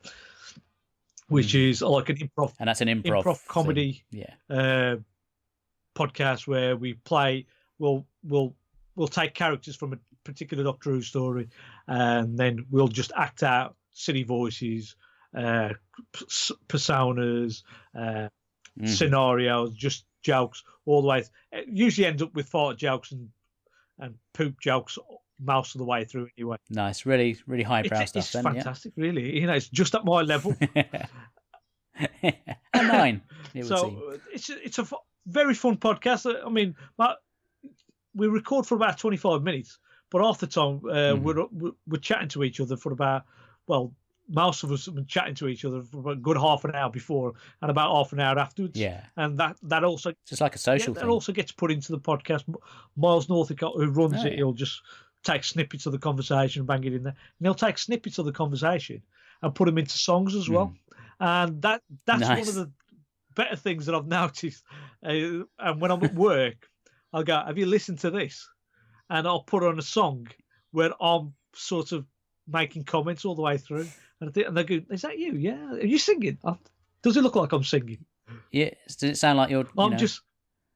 Which is like an improv,
and that's an improv
comedy podcast where we play. We'll take characters from a particular Doctor Who story, and then we'll just act out silly voices, personas, scenarios, just jokes all the way. It usually ends up with fart jokes and poop jokes most of the way through anyway.
Nice, really highbrow stuff.
It's fantastic, really. You know, it's just at my level.
And mine.
It's a very fun podcast. I mean, we record for about 25 minutes, but half the time we're chatting to each other for about, well, most of us have been chatting to each other for a good half an hour before and about half an hour afterwards.
Yeah.
And that also...
It's just like a social thing.
That also gets put into the podcast. Miles Northcott, who runs it, he'll just take snippets of the conversation and bang it in there. And he'll take snippets of the conversation and put them into songs as well. And that's nice. One of the better things that I've noticed. And when I'm at work, I'll go, have you listened to this? And I'll put on a song where I'm sort of making comments all the way through. And they go, is that you? Yeah. Are you singing? Does it look like I'm singing?
Yeah. Does it sound like I'm
just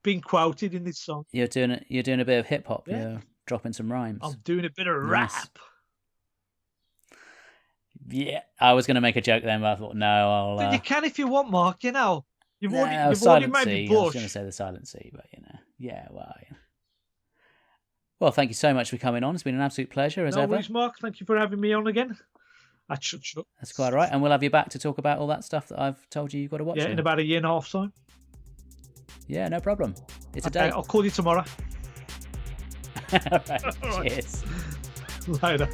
being quoted in this song?
You're doing a bit of hip hop. Yeah. You're dropping some rhymes.
I'm doing a bit of rap.
Yeah. I was going to make a joke then, but I thought, no,
But you can if you want, Mark. You know. You've already made me blush.
I was going to say the Silent Sea, but yeah, well. Yeah. Well, thank you so much for coming on. It's been an absolute pleasure as ever.
No worries, Mark. Thank you for having me on again.
That's quite right. And we'll have you back to talk about all that stuff that I've told you've got to watch.
Yeah, in about a year and a half time.
Yeah, no problem. It's a date.
I'll call you tomorrow.
All right. Cheers.
Later.